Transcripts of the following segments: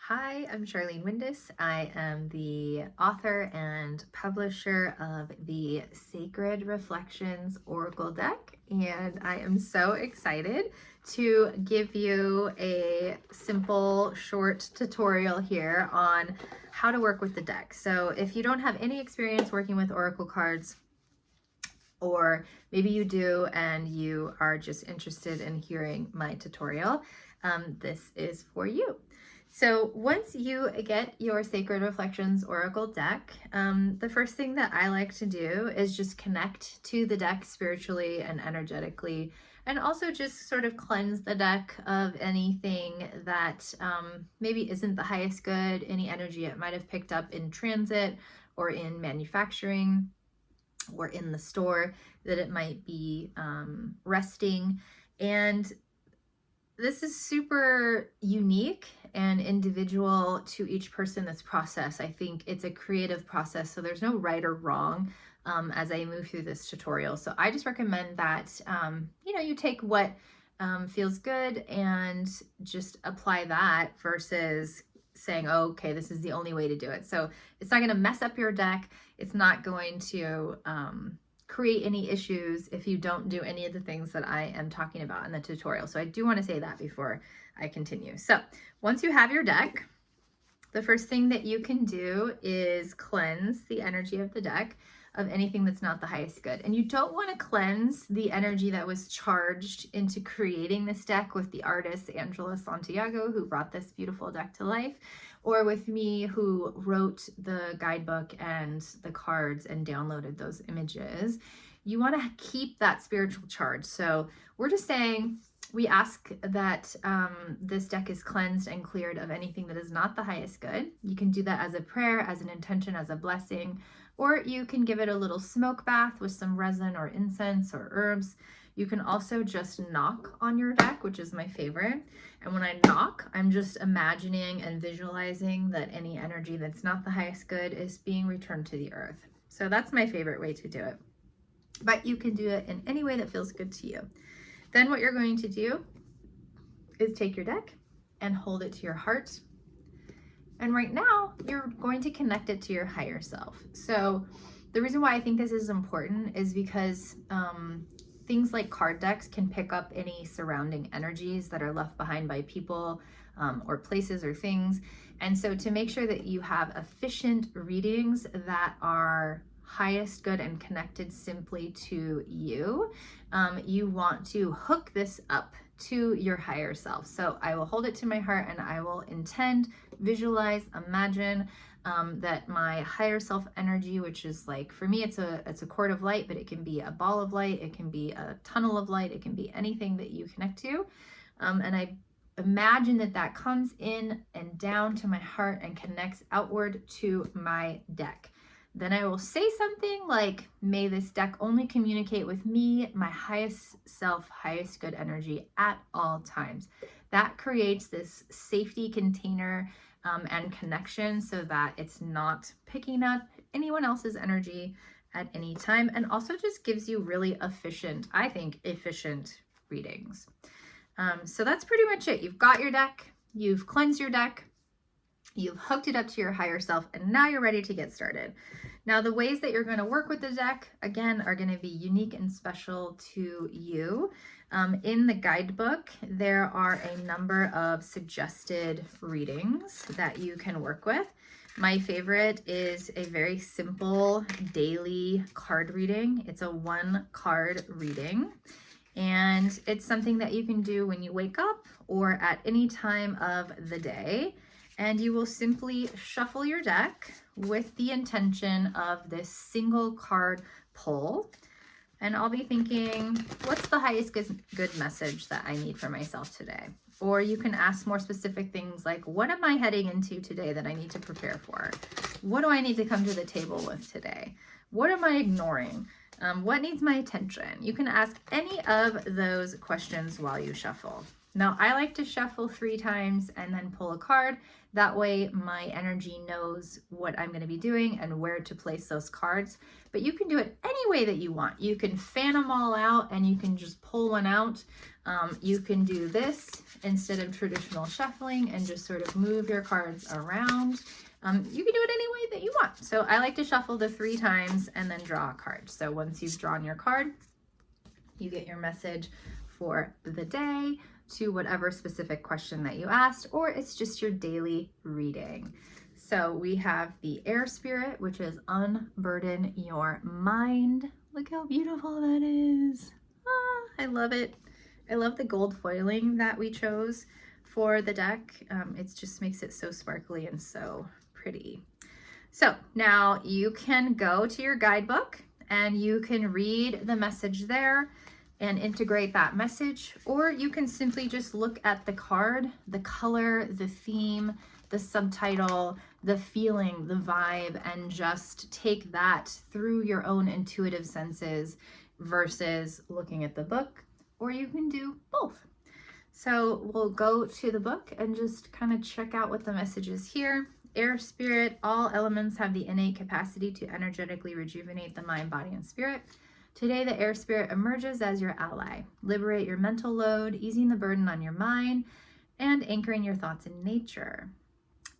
Hi, I'm Charlene Windus. I am the author and publisher of the Sacred Reflections Oracle deck, and I am so excited to give you a simple, short tutorial here on how to work with the deck. So if you don't have any experience working with Oracle cards, or maybe you do and you are just interested in hearing my tutorial, this is for you. So once you get your Sacred Reflections Oracle deck, the first thing that I like to do is just connect to the deck spiritually and energetically, and also just sort of cleanse the deck of anything that maybe isn't the highest good, any energy it might have picked up in transit or in manufacturing or in the store that it might be resting. And this is super unique and individual to each person, this process. I think it's a creative process, so there's no right or wrong as I move through this tutorial. So I just recommend that you take what feels good and just apply that versus saying, oh, okay, this is the only way to do it. So it's not going to mess up your deck. It's not going to create any issues if you don't do any of the things that I am talking about in the tutorial. So I do want to say that before I continue. So once you have your deck, the first thing that you can do is cleanse the energy of the deck of anything that's not the highest good. And you don't want to cleanse the energy that was charged into creating this deck with the artist Angela Santiago, who brought this beautiful deck to life, or with me, who wrote the guidebook and the cards and downloaded those images. You want to keep that spiritual charge. So we're just saying, we ask that this deck is cleansed and cleared of anything that is not the highest good. You can do that as a prayer, as an intention, as a blessing, or you can give it a little smoke bath with some resin or incense or herbs. You can also just knock on your deck, which is my favorite. And when I knock, I'm just imagining and visualizing that any energy that's not the highest good is being returned to the earth. So that's my favorite way to do it. But you can do it in any way that feels good to you. Then what you're going to do is take your deck and hold it to your heart. And right now, you're going to connect it to your higher self. So the reason why I think this is important is because things like card decks can pick up any surrounding energies that are left behind by people or places or things. And so to make sure that you have efficient readings that are highest good and connected simply to you, you want to hook this up to your higher self. So I will hold it to my heart and I will intend, visualize, imagine that my higher self energy, which is like, for me, it's a cord of light, but it can be a ball of light, it can be a tunnel of light, it can be anything that you connect to. And I imagine that that comes in and down to my heart and connects outward to my deck. Then I will say something like, may this deck only communicate with me, my highest self, highest good energy at all times. That creates this safety container and connection so that it's not picking up anyone else's energy at any time, and also just gives you really efficient, I think, efficient readings. So that's pretty much it. You've got your deck, you've cleansed your deck, you've hooked it up to your higher self, and now you're ready to get started. Now, the ways that you're going to work with the deck, again, are going to be unique and special to you. In the guidebook, there are a number of suggested readings that you can work with. My favorite is a very simple daily card reading. It's a 1-card reading. And it's something that you can do when you wake up or at any time of the day. And you will simply shuffle your deck with the intention of this single card pull. And I'll be thinking, what's the highest good message that I need for myself today? Or you can ask more specific things like, what am I heading into today that I need to prepare for? What do I need to come to the table with today? What am I ignoring? What needs my attention? You can ask any of those questions while you shuffle. Now, I like to shuffle 3 times and then pull a card. That way my energy knows what I'm going to be doing and where to place those cards. But you can do it any way that you want. You can fan them all out and you can just pull one out. You can do this instead of traditional shuffling and just sort of move your cards around. You can do it any way that you want. So I like to shuffle the 3 times and then draw a card. So once you've drawn your card, you get your message for the day to whatever specific question that you asked, or it's just your daily reading. So we have the air spirit, which is unburden your mind. Look how beautiful that is. Ah, I love it. I love the gold foiling that we chose for the deck. It just makes it so sparkly and so pretty. So now you can go to your guidebook and you can read the message there and integrate that message, or you can simply just look at the card, the color, the theme, the subtitle, the feeling, the vibe, and just take that through your own intuitive senses versus looking at the book, or you can do both. So we'll go to the book and just kind of check out what the message is here. Air spirit, all elements have the innate capacity to energetically rejuvenate the mind, body, and spirit. Today, the air spirit emerges as your ally. Liberate your mental load, easing the burden on your mind, and anchoring your thoughts in nature.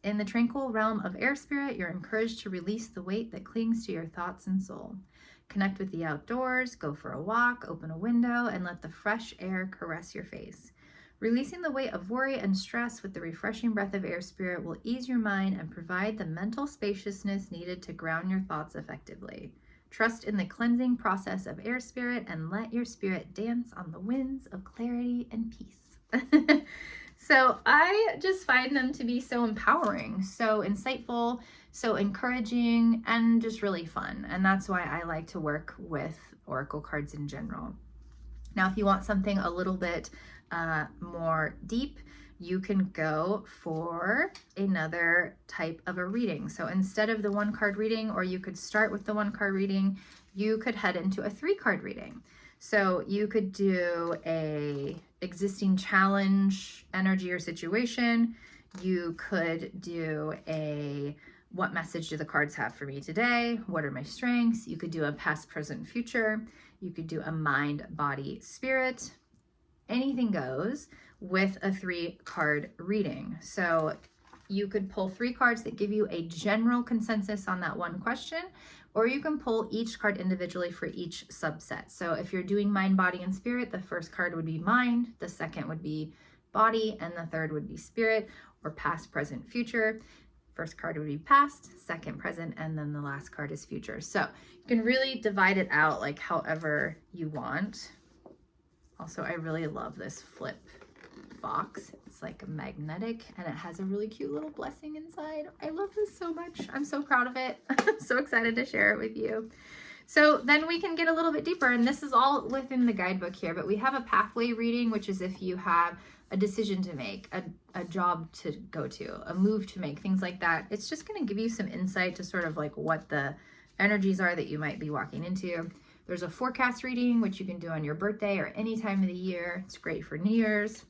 In the tranquil realm of air spirit, you're encouraged to release the weight that clings to your thoughts and soul. Connect with the outdoors, go for a walk, open a window, and let the fresh air caress your face. Releasing the weight of worry and stress with the refreshing breath of air spirit will ease your mind and provide the mental spaciousness needed to ground your thoughts effectively. Trust in the cleansing process of air spirit and let your spirit dance on the winds of clarity and peace. So I just find them to be so empowering, so insightful, so encouraging, and just really fun. And that's why I like to work with oracle cards in general. Now, if you want something a little bit more deep, you can go for another type of a reading. So instead of the 1-card reading, or you could start with the 1-card reading, you could head into a 3-card reading. So you could do a existing challenge, energy, or situation. You could do a what message do the cards have for me today? What are my strengths? You could do a past, present, future. You could do a mind, body, spirit. Anything goes with a 3-card reading. So you could pull 3 cards that give you a general consensus on that one question, or you can pull each card individually for each subset. So if you're doing mind, body, and spirit, the first card would be mind, the second would be body, and the third would be spirit, or past, present, future. First card would be past, second present, and then the last card is future. So you can really divide it out like however you want. Also, I really love this flip box. It's like magnetic and it has a really cute little blessing inside. I love this so much. I'm so proud of it. I'm so excited to share it with you. So then we can get a little bit deeper, and this is all within the guidebook here, but we have a pathway reading, which is if you have a decision to make, a job to go to, a move to make, things like that. It's just going to give you some insight to sort of like what the energies are that you might be walking into. There's a forecast reading, which you can do on your birthday or any time of the year. It's great for New Year's.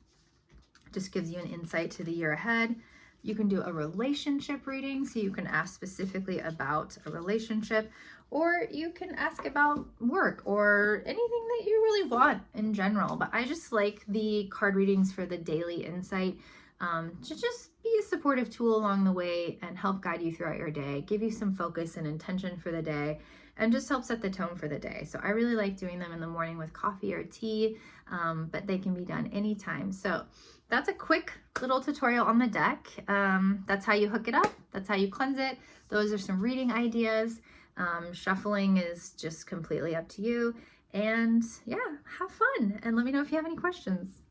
Just gives you an insight to the year ahead. You can do a relationship reading, so you can ask specifically about a relationship, or you can ask about work or anything that you really want in general. But I just like the card readings for the daily insight to just be a supportive tool along the way and help guide you throughout your day, give you some focus and intention for the day, and just help set the tone for the day. So I really like doing them in the morning with coffee or tea, but they can be done anytime. So that's a quick little tutorial on the deck. That's how you hook it up. That's how you cleanse it. Those are some reading ideas. Shuffling is just completely up to you. And yeah, have fun. And let me know if you have any questions.